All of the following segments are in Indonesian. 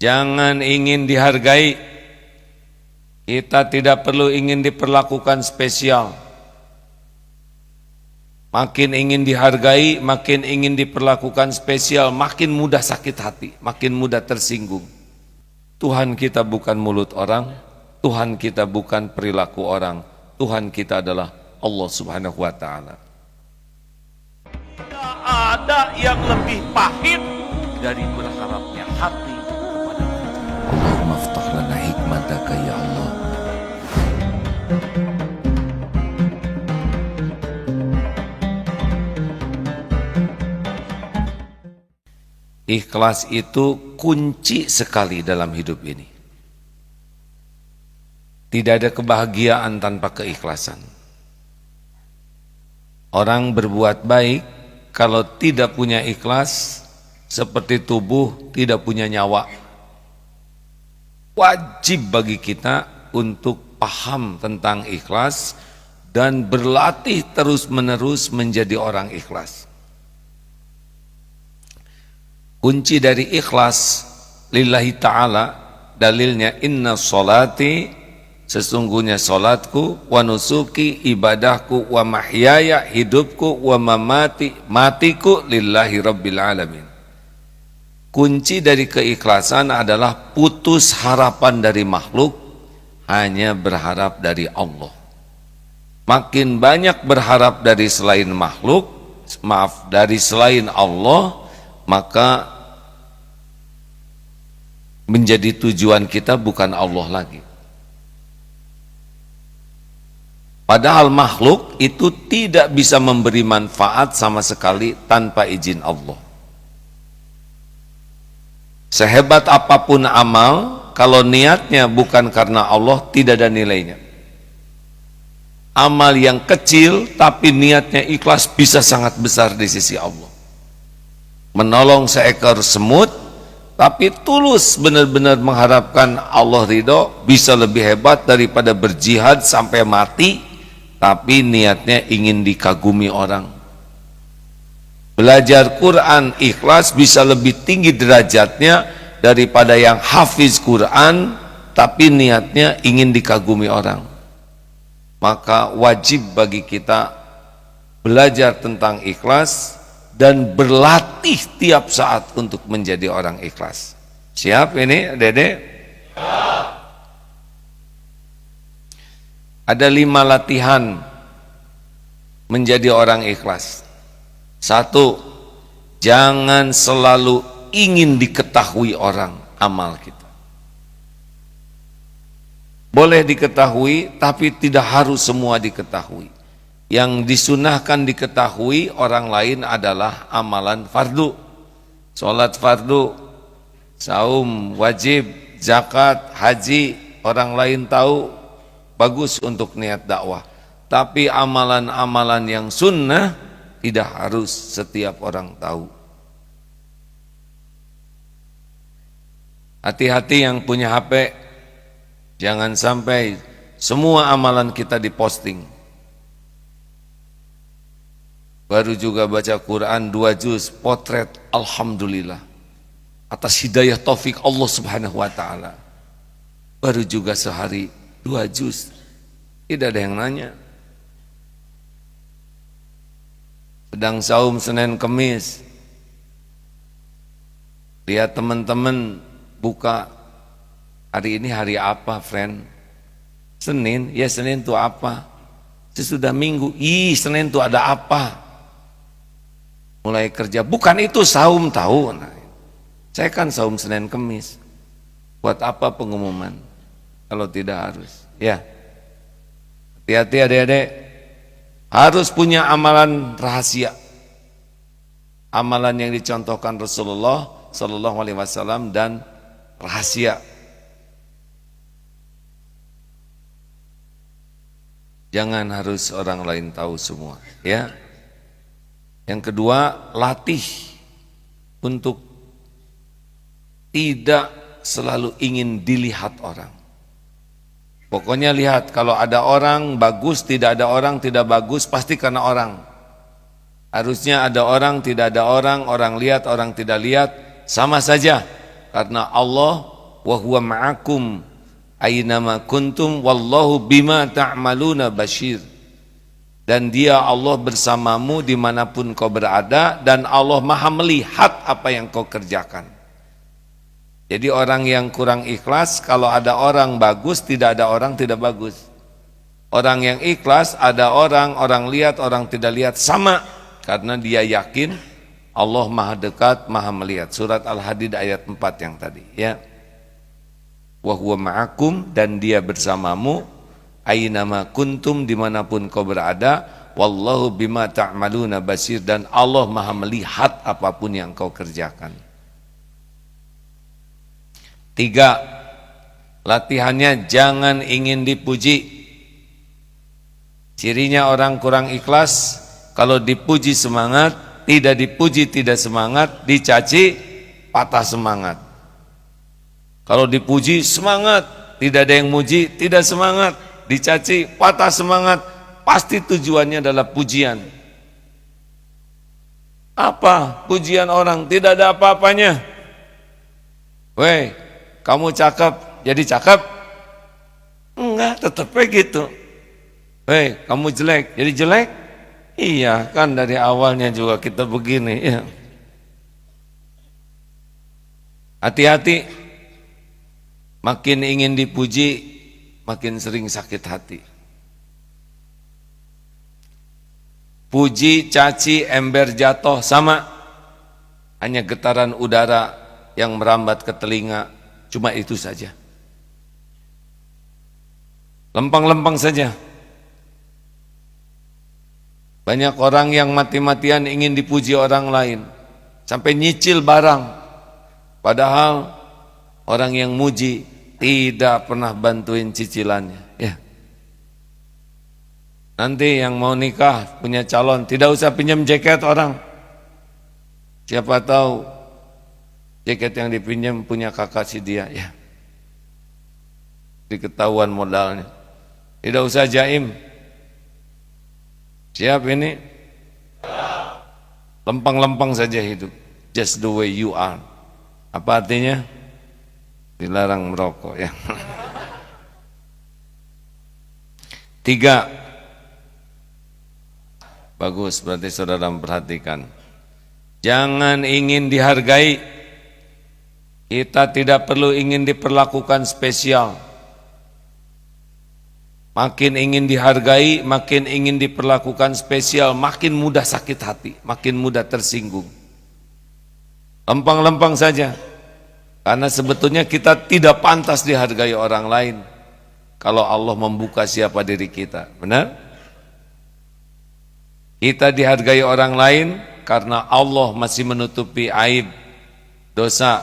Jangan ingin dihargai. Kita tidak perlu ingin diperlakukan spesial. Makin ingin dihargai, makin ingin diperlakukan spesial, makin mudah sakit hati, makin mudah tersinggung. Tuhan kita bukan mulut orang, Tuhan kita bukan perilaku orang, Tuhan kita adalah Allah Subhanahu wa Ta'ala. Tidak ada yang lebih pahit dari berharapnya hati kepada Allah. Allahumma aftah lana hikmataka ya Allah. Ikhlas itu kunci sekali dalam hidup ini. Tidak ada kebahagiaan tanpa keikhlasan. Orang berbuat baik kalau tidak punya ikhlas seperti tubuh tidak punya nyawa. Wajib bagi kita untuk paham tentang ikhlas dan berlatih terus-menerus menjadi orang ikhlas. Kunci dari ikhlas lillahi ta'ala, dalilnya inna sholati, sesungguhnya solatku, wa nusuki, ibadahku, wa mahyaya, hidupku, wa mamati, matiku lillahi rabbil alamin. Kunci dari keikhlasan adalah putus harapan dari makhluk, hanya berharap dari Allah. Makin banyak berharap dari selain makhluk, dari selain Allah, maka menjadi tujuan kita bukan Allah lagi. Padahal makhluk itu tidak bisa memberi manfaat sama sekali tanpa izin Allah. Sehebat apapun amal, kalau niatnya bukan karena Allah, tidak ada nilainya. Amal yang kecil tapi niatnya ikhlas bisa sangat besar di sisi Allah. Menolong seekor semut tapi tulus benar-benar mengharapkan Allah ridho, bisa lebih hebat daripada berjihad sampai mati tapi niatnya ingin dikagumi orang. Belajar Quran ikhlas bisa lebih tinggi derajatnya daripada yang hafiz Quran tapi niatnya ingin dikagumi orang. Maka wajib bagi kita belajar tentang ikhlas dan berlatih tiap saat untuk menjadi orang ikhlas. Siap ini Dede? Siap. Ada 5 latihan menjadi orang ikhlas. 1, jangan selalu ingin diketahui orang amal kita. Boleh diketahui tapi tidak harus semua diketahui. Yang disunahkan diketahui orang lain adalah amalan fardu. Sholat fardu, saum wajib, zakat, haji, orang lain tahu, bagus untuk niat dakwah. Tapi amalan-amalan yang sunnah tidak harus setiap orang tahu. Hati-hati yang punya HP, jangan sampai semua amalan kita diposting. Baru juga baca Quran 2 juz, potret alhamdulillah atas hidayah taufik Allah Subhanahu wa Ta'ala. Baru juga sehari 2 juz, tidak ada yang nanya. Sedang saum Senin Kemis, lihat teman-teman buka, hari ini hari apa friend? Senin, ya Senin itu apa? Sesudah Minggu, Senin itu ada apa? Mulai kerja, bukan itu saum tahu. Nah, saya kan saum Senin Kemis. Buat apa pengumuman kalau tidak harus? Ya, hati-hati adik-adik, harus punya amalan rahasia, amalan yang dicontohkan Rasulullah Sallallahu Alaihi Wasallam dan rahasia. Jangan harus orang lain tahu semua, ya. Yang kedua, latih untuk tidak selalu ingin dilihat orang. Pokoknya lihat, kalau ada orang bagus, tidak ada orang tidak bagus, pasti karena orang. Harusnya ada orang, tidak ada orang, orang lihat, orang tidak lihat, sama saja. Karena Allah wa huwa ma'akum aynama kuntum wallahu bima ta'maluna basyir. Dan dia Allah bersamamu dimanapun kau berada, dan Allah maha melihat apa yang kau kerjakan. Jadi orang yang kurang ikhlas, kalau ada orang bagus, tidak ada orang tidak bagus. Orang yang ikhlas, ada orang lihat, orang tidak lihat, sama. Karena dia yakin Allah maha dekat, maha melihat. Surat Al-Hadid ayat 4 yang tadi, ya. Wa huwa ma'akum, dan dia bersamamu, aynama kuntum, dimanapun kau berada, wallahu bima ta'maluna basir, dan Allah maha melihat apapun yang kau kerjakan. 3, latihannya jangan ingin dipuji. Cirinya orang kurang ikhlas, kalau dipuji semangat, tidak dipuji tidak semangat, dicaci patah semangat. Kalau dipuji semangat, tidak ada yang muji, tidak semangat, dicaci patah semangat, pasti tujuannya adalah pujian. Apa pujian orang? Tidak ada apa-apanya. Weh, kamu cakep, jadi cakep? Enggak, tetap begitu. Weh, kamu jelek, jadi jelek? Iya, kan dari awalnya juga kita begini, ya. Hati-hati, makin ingin dipuji, makin sering sakit hati. Puji, caci, ember jatuh sama, hanya getaran udara yang merambat ke telinga, cuma itu saja. Lempang-lempang saja. Banyak orang yang mati-matian ingin dipuji orang lain, sampai nyicil barang, padahal orang yang muji tidak pernah bantuin cicilannya, ya. Nanti yang mau nikah punya calon, tidak usah pinjam jaket orang. Siapa tahu jaket yang dipinjam punya kakak si dia, ya. Diketahuan modalnya. Tidak usah jaim. Siap ini? Lempang-lempang saja hidup. Just the way you are. Apa artinya? Dilarang merokok, ya. 3. Bagus, berarti saudara memperhatikan. Jangan ingin dihargai. Kita tidak perlu ingin diperlakukan spesial. Makin ingin dihargai, makin ingin diperlakukan spesial, makin mudah sakit hati, makin mudah tersinggung. Lempang-lempang saja. Karena sebetulnya kita tidak pantas dihargai orang lain kalau Allah membuka siapa diri kita. Benar? Kita dihargai orang lain karena Allah masih menutupi aib, dosa,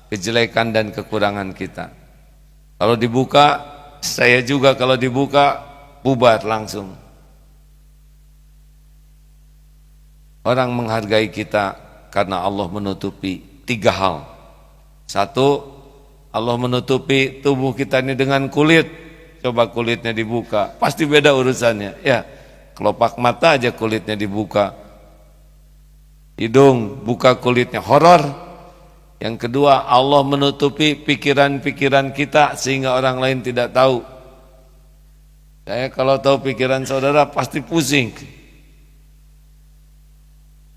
kejelekan dan kekurangan kita. Kalau dibuka, saya juga kalau dibuka bubar langsung. Orang menghargai kita karena Allah menutupi 3 hal. 1, Allah menutupi tubuh kita ini dengan kulit. Coba kulitnya dibuka, pasti beda urusannya, ya. Kelopak mata aja kulitnya dibuka. Hidung buka kulitnya, horor. Yang kedua, Allah menutupi pikiran-pikiran kita sehingga orang lain tidak tahu. Saya kalau tahu pikiran saudara pasti pusing.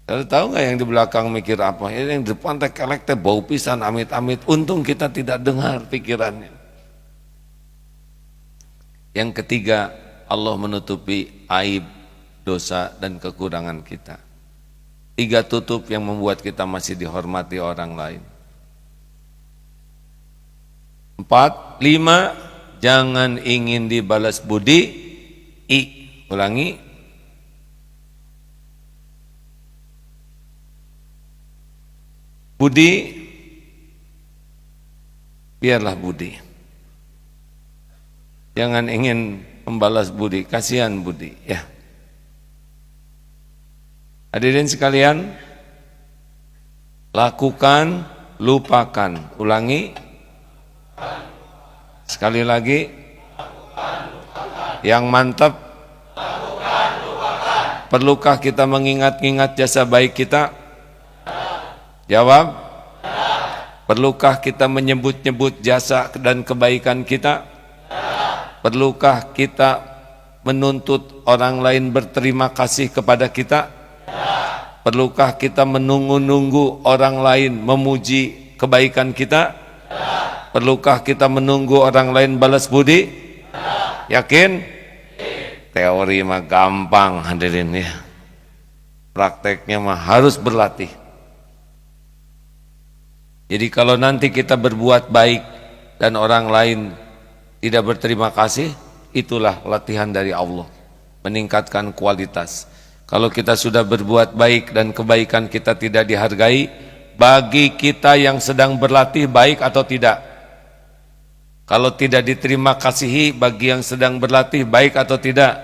Saudara tahu nggak yang di belakang mikir apa? Yang di depan kelek bau pisan, amit-amit. Untung kita tidak dengar pikirannya. Yang ketiga, Allah menutupi aib, dosa dan kekurangan kita. 3 tutup yang membuat kita masih dihormati orang lain. 4, 5, jangan ingin dibalas budi. Ulangi. Budi, biarlah budi. Jangan ingin membalas budi, kasihan budi, ya. Hadirin sekalian, lakukan, lupakan. Ulangi. Sekali lagi. Yang mantap. Perlukah kita mengingat-ingat jasa baik kita? Jawab. Perlukah kita menyebut-nyebut jasa dan kebaikan kita? Perlukah kita menuntut orang lain berterima kasih kepada kita? Perlukah kita menunggu-nunggu orang lain memuji kebaikan kita? Perlukah kita menunggu orang lain balas budi? Yakin? Teori mah gampang hadirin ya. Prakteknya mah harus berlatih. Jadi kalau nanti kita berbuat baik dan orang lain tidak berterima kasih, itulah latihan dari Allah, meningkatkan kualitas. Kalau kita sudah berbuat baik dan kebaikan kita tidak dihargai, bagi kita yang sedang berlatih baik atau tidak? Kalau tidak diterima kasihi bagi yang sedang berlatih baik atau tidak?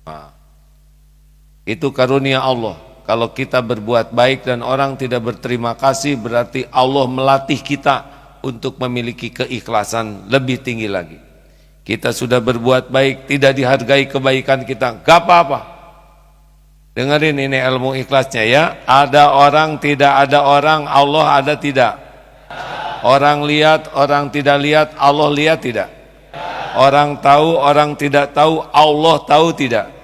Nah, itu karunia Allah. Kalau kita berbuat baik dan orang tidak berterima kasih, berarti Allah melatih kita untuk memiliki keikhlasan lebih tinggi lagi. Kita sudah berbuat baik, tidak dihargai kebaikan kita, gak apa-apa. Dengerin ini ilmu ikhlasnya ya. Ada orang, tidak ada orang, Allah ada tidak? Orang lihat, orang tidak lihat, Allah lihat tidak? Orang tahu, orang tidak tahu, Allah tahu tidak?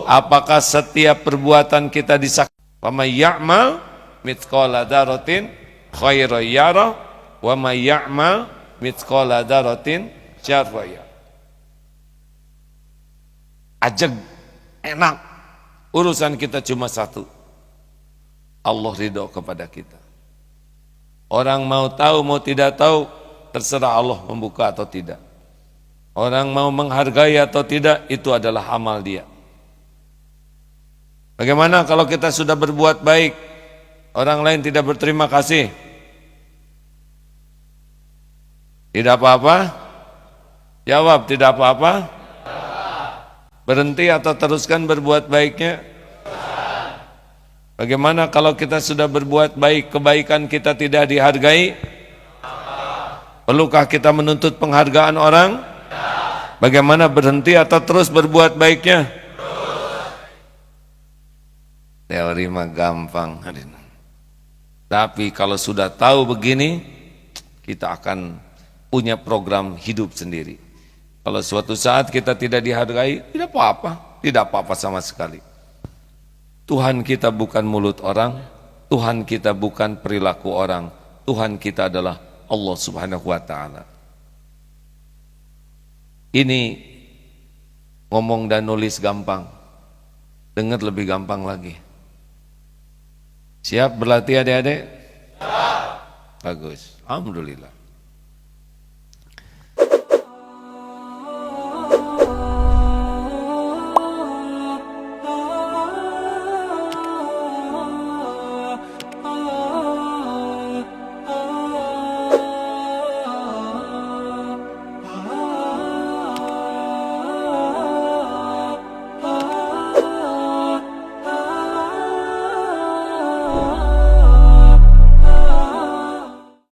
Apakah setiap perbuatan kita disaksikan? Wa may ya'mal mithqala dzarratin khairan yarah wa may ya'mal mithqala dzarratin syarran yarah. Ajeg, enak. Urusan kita cuma satu. Allah ridho kepada kita. Orang mau tahu mau tidak tahu, terserah Allah membuka atau tidak. Orang mau menghargai atau tidak, itu adalah amal dia. Bagaimana kalau kita sudah berbuat baik, orang lain tidak berterima kasih? Tidak apa-apa? Jawab, tidak apa-apa? Berhenti atau teruskan berbuat baiknya? Bagaimana kalau kita sudah berbuat baik, kebaikan kita tidak dihargai? Perlukah kita menuntut penghargaan orang? Bagaimana berhenti atau terus berbuat baiknya? Teori mah gampang. Tapi kalau sudah tahu begini, kita akan punya program hidup sendiri. Kalau suatu saat kita tidak dihargai, tidak apa-apa, tidak apa-apa sama sekali. Tuhan kita bukan mulut orang, Tuhan kita bukan perilaku orang, Tuhan kita adalah Allah Subhanahu wa Ta'ala. Ini ngomong dan nulis gampang, dengar lebih gampang lagi. Siap berlatih adik-adik? Siap. Bagus, alhamdulillah.